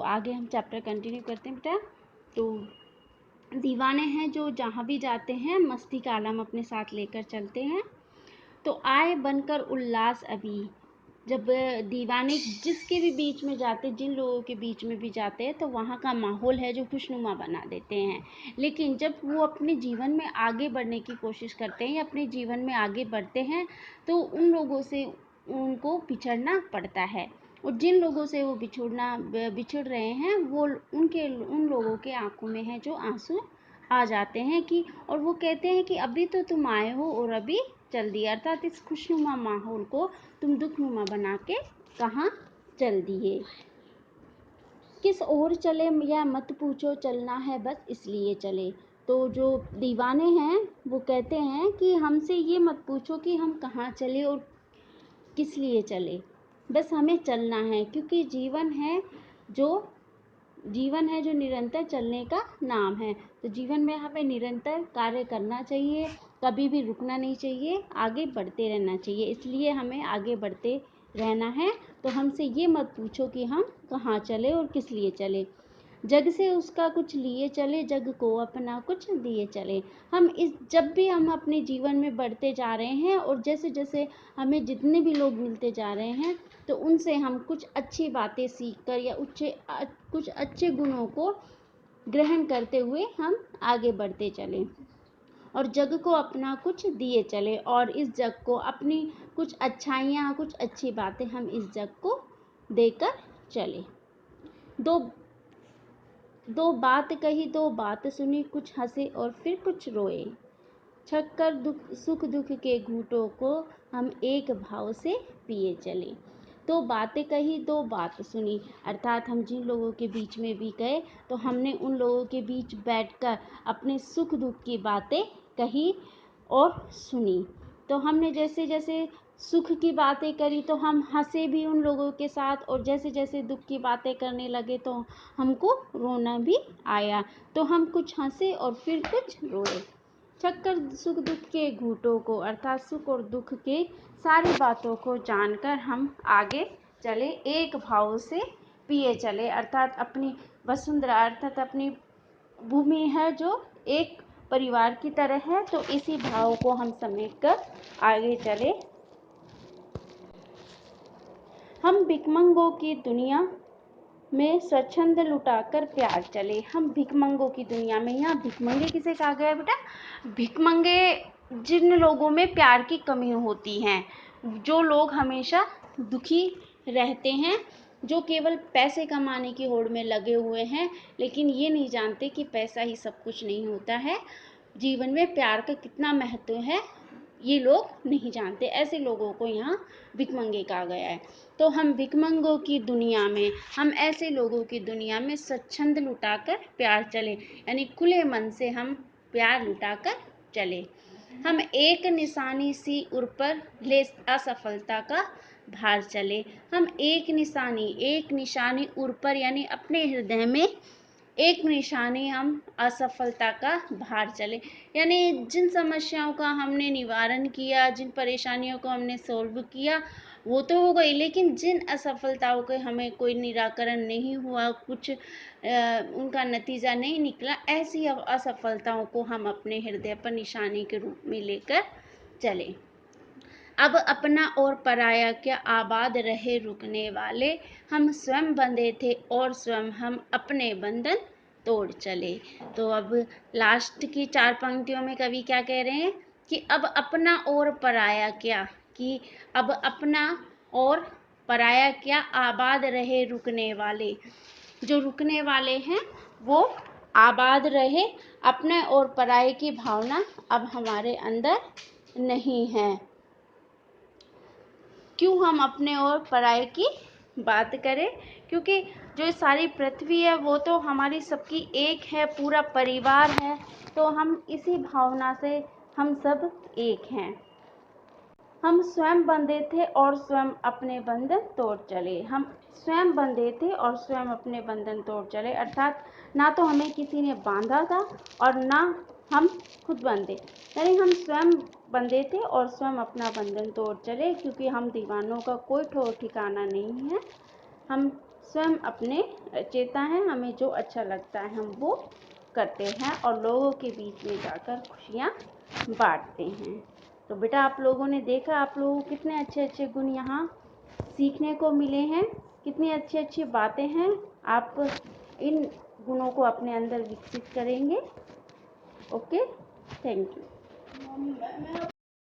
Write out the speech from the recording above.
आगे हम chapter continue करते हैं बेटा। तो दीवाने हैं जो जहाँ भी जाते हैं मस्ती का आलम अपने साथ लेकर चलते हैं। तो आए बनकर उल्लास अभी, जब दीवाने जिसके भी बीच में जाते, जिन लोगों के बीच में भी जाते हैं तो वहाँ का माहौल है जो खुशनुमा बना देते हैं। लेकिन जब वो अपने जीवन में आगे बढ़ने की कोशिश करते हैं या अपने जीवन में आगे बढ़ते हैं तो उन लोगों से उनको बिछड़ना पड़ता है। और जिन लोगों से वो बिछड़ रहे हैं वो उन लोगों के आंखों में है जो आंसू आ जाते हैं कि, और वो कहते हैं कि अभी तो तुम आए हो और अभी चल दिया, अर्थात इस खुशनुमा माहौल को तुम दुखनुमा बना के कहाँ चल दिए। किस ओर चले या मत पूछो, चलना है बस इसलिए चले। तो जो दीवाने हैं वो कहते हैं कि हमसे ये मत पूछो कि हम कहाँ चले और किस लिए चले, बस हमें चलना है, क्योंकि जीवन है जो निरंतर चलने का नाम है। तो जीवन में हमें निरंतर कार्य करना चाहिए, कभी भी रुकना नहीं चाहिए, आगे बढ़ते रहना चाहिए। इसलिए हमें आगे बढ़ते रहना है। तो हमसे ये मत पूछो कि हम कहाँ चले और किस लिए चले। जग से उसका कुछ लिए चले, जग को अपना कुछ दिए चले। जब भी हम अपने जीवन में बढ़ते जा रहे हैं और जैसे जैसे हमें जितने भी लोग मिलते जा रहे हैं तो उनसे हम कुछ अच्छी बातें सीखकर या कुछ अच्छे गुणों को ग्रहण करते हुए हम आगे बढ़ते चलें और जग को अपना कुछ दिए चले, और इस जग को अपनी कुछ अच्छाइयाँ, कुछ अच्छी बातें हम इस जग को देकर चले। दो बात कही, दो बात सुनी, कुछ हंसे और फिर कुछ रोए। छक्कर सुख दुख के घूंटों को हम एक भाव से पिए चले। दो बातें कही, दो बात सुनी, अर्थात हम जिन लोगों के बीच में भी गए तो हमने उन लोगों के बीच बैठकर अपने सुख दुख की बातें कही और सुनी। तो हमने जैसे जैसे सुख की बातें करी तो हम हंसे भी उन लोगों के साथ, और जैसे जैसे दुख की बातें करने लगे तो हमको रोना भी आया। तो हम कुछ हंसे और फिर कुछ रोए। छक्कर सुख दुख के घूंटों को, अर्थात सुख और दुख के सारी बातों को जानकर हम आगे चले, एक भाव से पिए चले, अर्थात अपनी वसुंधरा, अर्थात अपनी भूमि है जो एक परिवार की तरह है। तो इसी भाव को हम समेटकर आगे चले। हम भिखमंगों की दुनिया में स्वच्छंद लुटाकर प्यार चले। हम भिखमंगों की दुनिया में, यहाँ भिखमंगे किसे कहा गया बेटा? भिखमंगे जिन लोगों में प्यार की कमी होती है, जो लोग हमेशा दुखी रहते हैं, जो केवल पैसे कमाने की होड़ में लगे हुए हैं, लेकिन ये नहीं जानते कि पैसा ही सब कुछ नहीं होता है, जीवन में प्यार का कितना महत्व है ये लोग नहीं जानते। ऐसे लोगों को यहाँ भिखमंगे कहा गया है। तो हम भिखमंगों की दुनिया में, हम ऐसे लोगों की दुनिया में स्वच्छंद लुटाकर प्यार चले, यानी खुले मन से हम प्यार लुटाकर चले। हम एक निशानी सी उर पर ले असफलता का भार चले। हम एक निशानी उर पर, यानी अपने हृदय में एक निशानी हम असफलता का भार चले, यानी जिन समस्याओं का हमने निवारण किया, जिन परेशानियों को हमने सॉल्व किया वो तो हो गई, लेकिन जिन असफलताओं के हमें कोई निराकरण नहीं हुआ, कुछ उनका नतीजा नहीं निकला, ऐसी असफलताओं को हम अपने हृदय पर निशानी के रूप में लेकर चले। अब अपना और पराया क्या आबाद रहे रुकने वाले, हम स्वयं बंधे थे और स्वयं हम अपने बंधन तोड़ चले। तो अब लास्ट की 4 पंक्तियों में कवि क्या कह रहे हैं कि अब अपना और पराया क्या, कि अब अपना और पराया क्या आबाद रहे रुकने वाले, जो रुकने वाले हैं वो आबाद रहे, अपने और पराये की भावना अब हमारे अंदर नहीं है। क्यों हम अपने और पराये की बात करें, क्योंकि जो सारी पृथ्वी है वो तो हमारी सबकी एक है, पूरा परिवार है, तो हम इसी भावना से हम सब एक हैं। हम स्वयं बंधे थे और स्वयं अपने बंधन तोड़ चले। हम स्वयं बंधे थे और स्वयं अपने बंधन तोड़ चले, अर्थात ना तो हमें किसी ने बांधा था और ना हम खुद बंधे, यानी हम स्वयं बंधे थे और स्वयं अपना बंधन तोड़ चले, क्योंकि हम दीवानों का कोई ठिकाना नहीं है। हम स्वयं अपने रचेता हैं, हमें जो अच्छा लगता है हम वो करते हैं और लोगों के बीच में जाकर खुशियाँ बांटते हैं। तो बेटा आप लोगों ने देखा, आप लोगों को कितने अच्छे अच्छे गुण यहाँ सीखने को मिले हैं, कितनी अच्छी अच्छी बातें हैं। आप इन गुणों को अपने अंदर विकसित करेंगे। Okay, thank you.